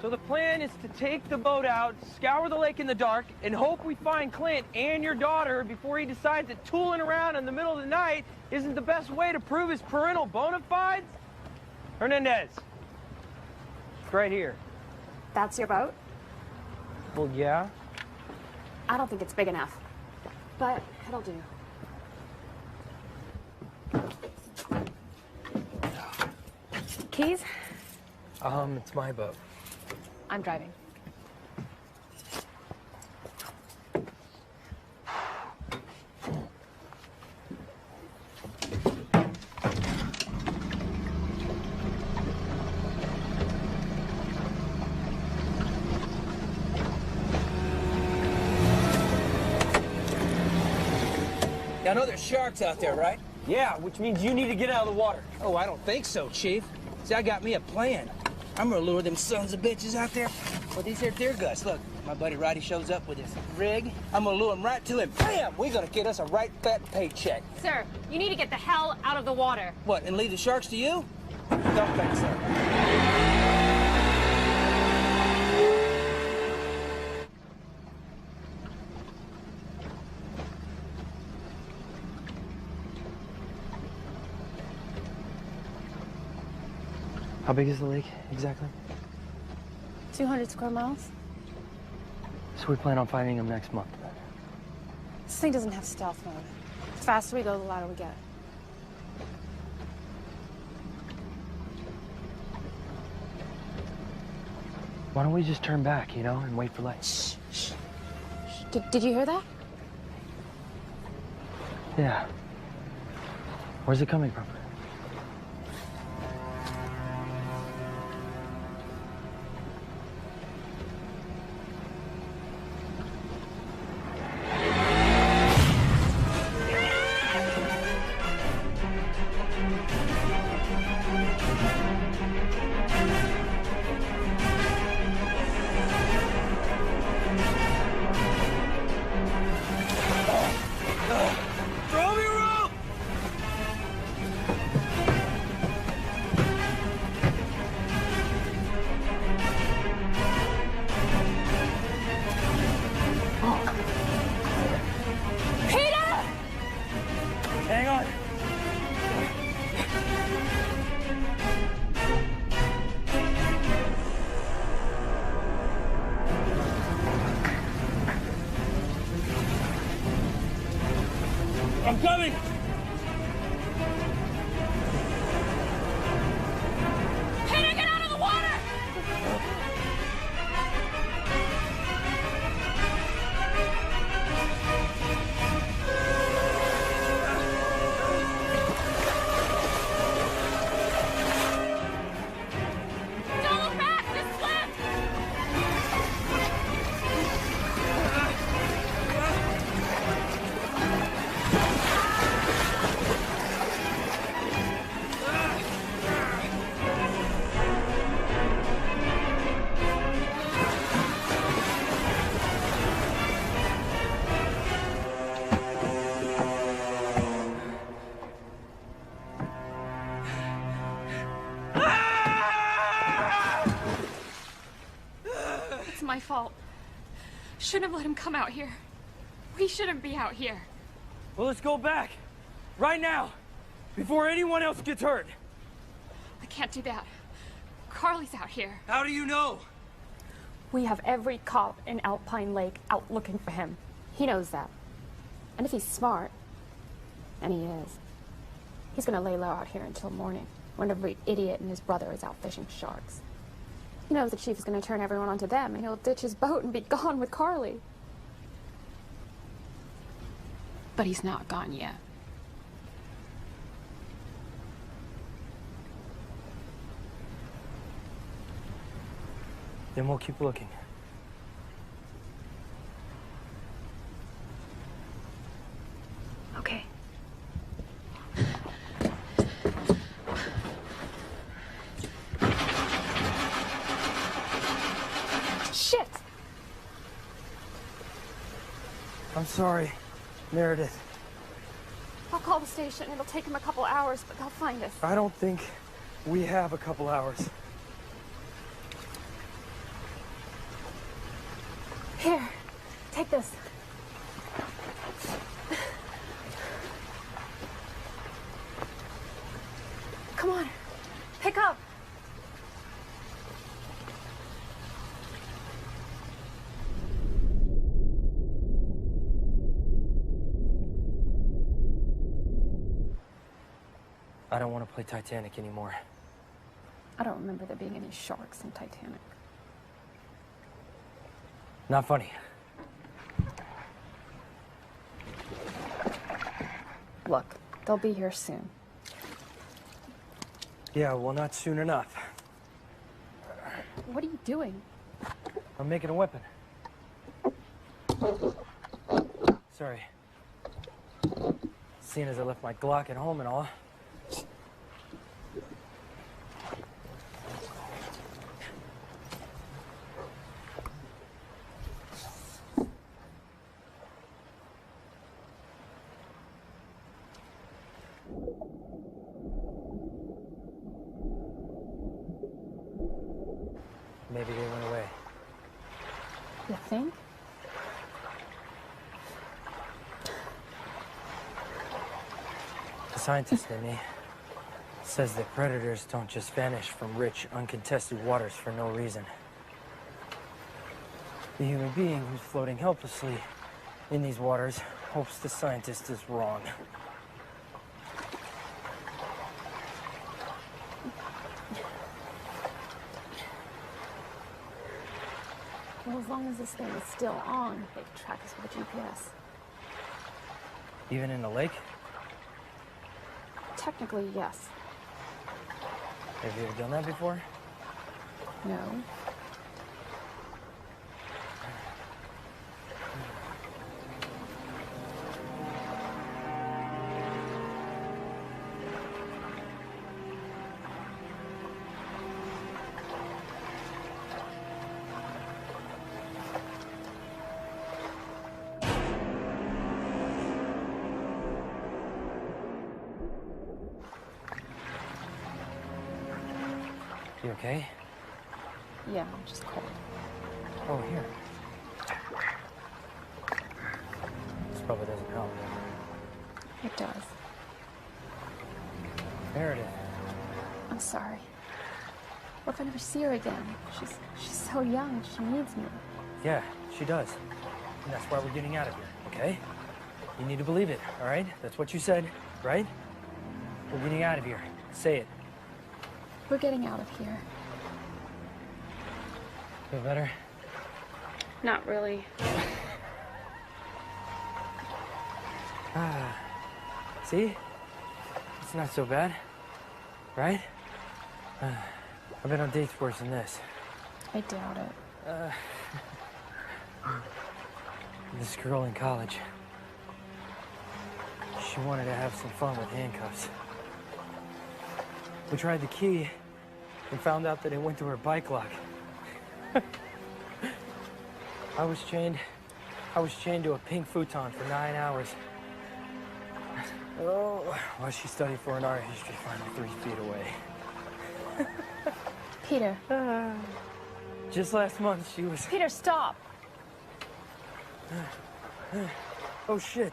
So the plan is to take the boat out, scour the lake in the dark, and hope we find Clint and your daughter before he decides that tooling around in the middle of the night isn't the best way to prove his parental bona fides? Hernandez. It's right here. That's your boat? Well, yeah. I don't think it's big enough, but it'll do. Keys? It's my boat. I'm driving. I know there's sharks out there, right? Yeah, which means you need to get out of the water. Oh, I don't think so, Chief. See, I got me a plan. I'm gonna lure them sons of bitches out there with these here deer guts. Look, my buddy Roddy shows up with his rig. I'm gonna lure him right to him. Bam! We're gonna get us a right fat paycheck. Sir, you need to get the hell out of the water. What, and leave the sharks to you? Don't think so. How big is the lake, exactly? 200 square miles? So we plan on finding him next month. This thing doesn't have stealth mode. The faster we go, the louder we get. Why don't we just turn back, you know, and wait for light? Shh. Did you hear that? Yeah. Where's it coming from? Throw me a rope! Peter! Hang on. I'm coming! Peter, get out of the water! Don't look back! Just swim! It's my fault. Shouldn't have let him come out here. We shouldn't be out here. Well, let's go back. Right now. Before anyone else gets hurt. I can't do that. Carly's out here. How do you know? We have every cop in Alpine Lake out looking for him. He knows that. And if he's smart, and he is, he's gonna lay low out here until morning, when every idiot and his brother is out fishing sharks. He knows the chief is gonna turn everyone onto them, and he'll ditch his boat and be gone with Carly. But he's not gone yet. Then we'll keep looking. I'm sorry, Meredith. I'll call the station. It'll take them a couple hours, but they'll find us. I don't think we have a couple hours. Here, take this. Come on, pick up. I don't want to play Titanic anymore. I don't remember there being any sharks in Titanic. Not funny. Look, they'll be here soon. Yeah, well, not soon enough. What are you doing? I'm making a weapon. Sorry. Seeing as I left my Glock at home and all. Maybe they went away. You think? The scientist in me says that predators don't just vanish from rich, uncontested waters for no reason. The human being who's floating helplessly in these waters hopes the scientist is wrong. Well, as long as this thing is still on, they can track us with a GPS. Even in the lake? Technically, yes. Have you ever done that before? No. You okay? Yeah, I'm just cold. Oh, here. This probably doesn't help. It does. Meredith. I'm sorry. What if I never see her again? She's so young. She needs me. Yeah, she does. And that's why we're getting out of here, okay? You need to believe it, all right? That's what you said, right? We're getting out of here. Say it. We're getting out of here. Feel better? Not really. See? It's not so bad, right? I've been on dates worse than this. I doubt it. This girl in college. She wanted to have some fun with handcuffs. We tried the key and found out that it went to her bike lock. I was chained to a pink futon for 9 hours. Oh, while she studied for an art history final 3 feet away. Peter. Just last month, she was... Peter, stop! Oh, shit.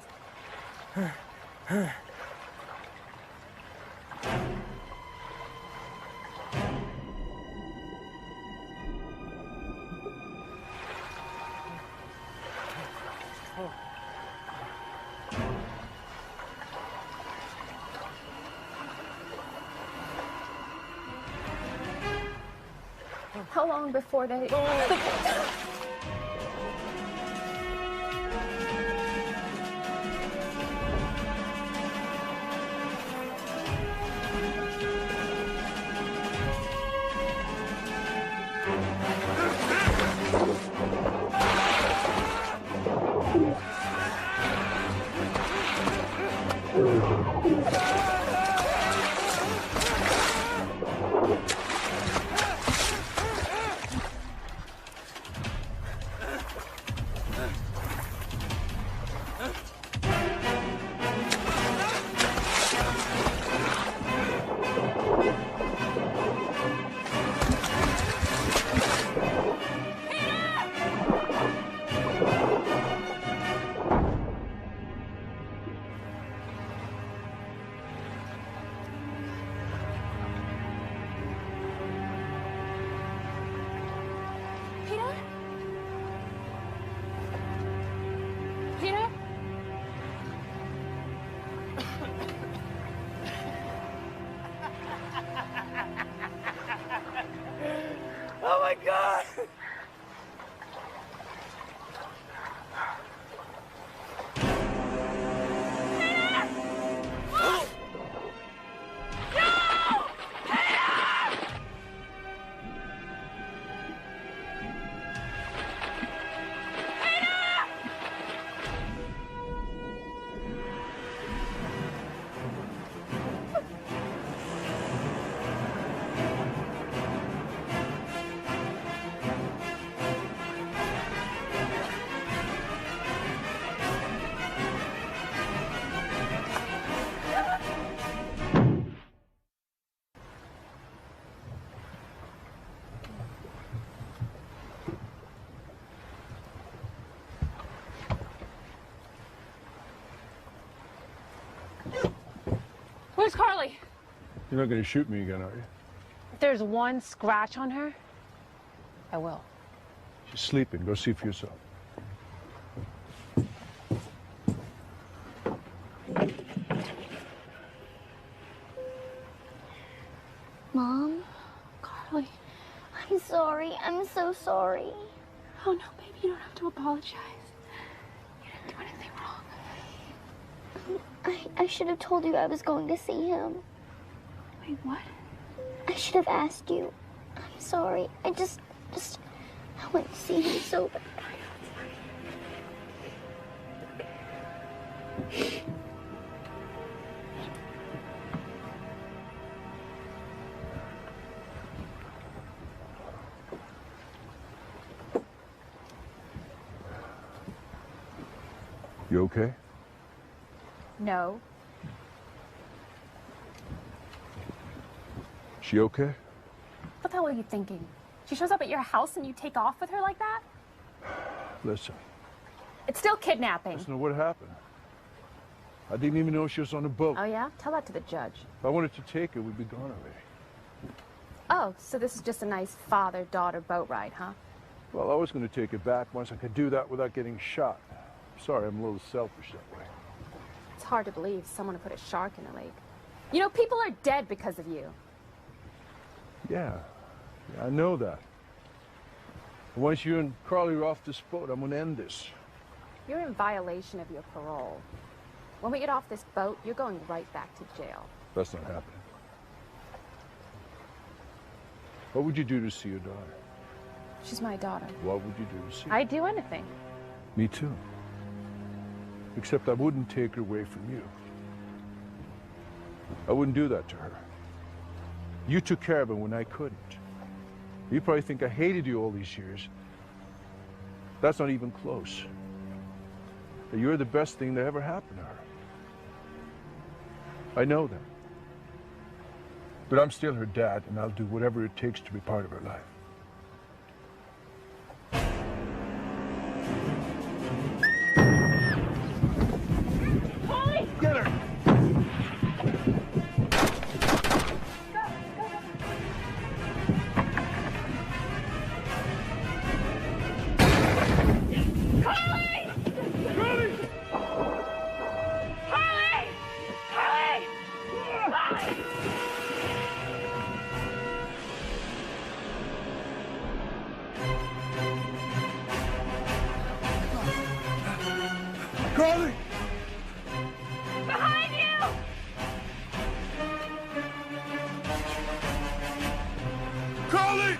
How long before they... Where's Carly? You're not going to shoot me again, are you? If there's one scratch on her, I will. She's sleeping. Go see for yourself. Mom? Carly. I'm sorry. I'm so sorry. Oh, no, baby, you don't have to apologize. You didn't do anything wrong. I should have told you I was going to see him. Wait, what? I should have asked you. I'm sorry. I went to see him so bad. You okay? No. She okay? What the hell are you thinking? She shows up at your house and you take off with her like that? Listen. It's still kidnapping. Listen to what happened. I didn't even know she was on a boat. Oh, yeah? Tell that to the judge. If I wanted to take her, we'd be gone already. Oh, so this is just a nice father-daughter boat ride, huh? Well, I was going to take her back once I could do that without getting shot. Sorry, I'm a little selfish that way. It's hard to believe someone would put a shark in a lake. You know, people are dead because of you. Yeah, I know that. Once you and Carly are off this boat, I'm going to end this. You're in violation of your parole. When we get off this boat, you're going right back to jail. That's not happening. What would you do to see your daughter? She's my daughter. What would you do to see her? I'd do anything. Me too. Except I wouldn't take her away from you. I wouldn't do that to her. You took care of her when I couldn't. You probably think I hated you all these years. That's not even close. You're the best thing that ever happened to her. I know that. But I'm still her dad, and I'll do whatever it takes to be part of her life. Carly! Get her! Carly! Behind you! Carly!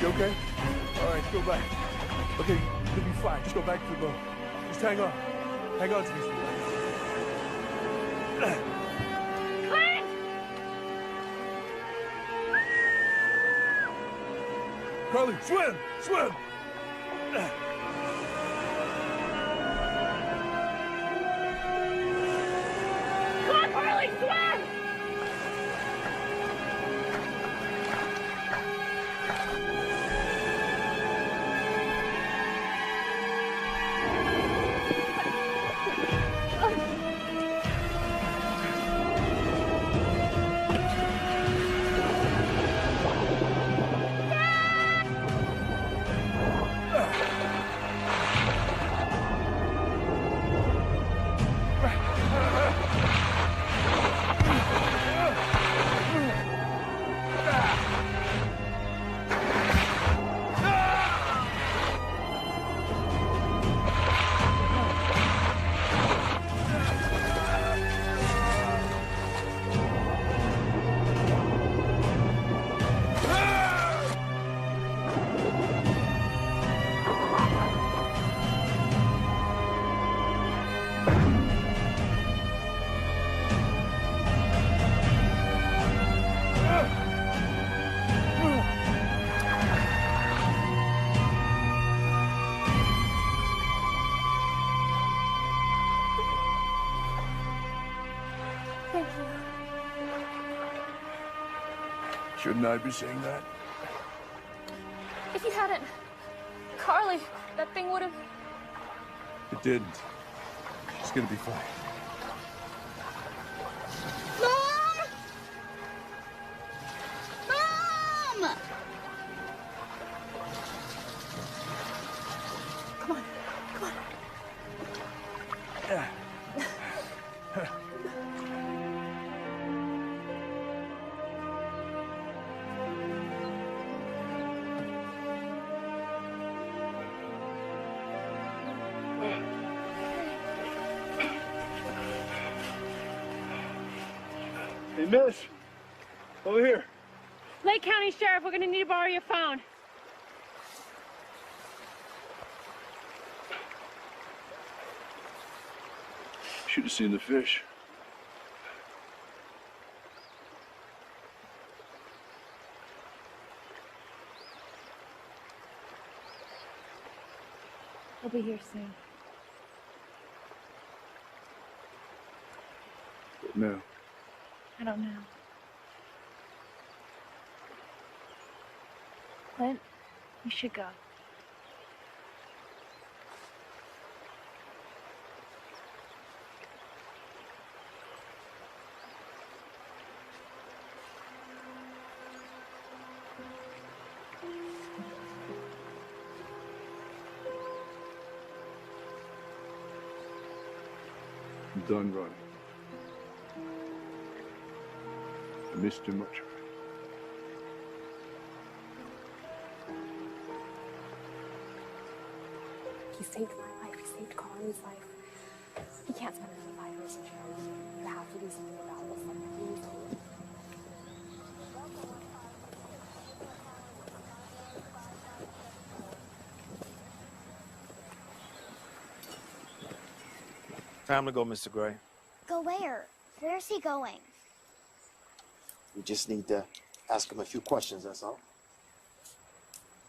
You okay? All right, go back. Okay, you'll be fine. Just go back to the boat. Just hang on. Hang on to me. Clint! Carly, swim! Swim! Come on, Carly, swim! Shouldn't I be saying that? If you hadn't, Carly, that thing would have... It didn't. It's gonna be fine. Mom! Mom! Come on, come on. Hey, miss. Over here. Lake County Sheriff, we're gonna need to borrow your phone. Should have seen the fish. I'll be here soon. What now? I don't know. Clint, you should go. I'm done running. I missed too much. He saved my life. He saved Carly's life. He can't spend another 5 years in jail. You have to do something about this. Like, please. Time to go, Mr. Gray. Go where? Where's he going? We just need to ask him a few questions, that's all.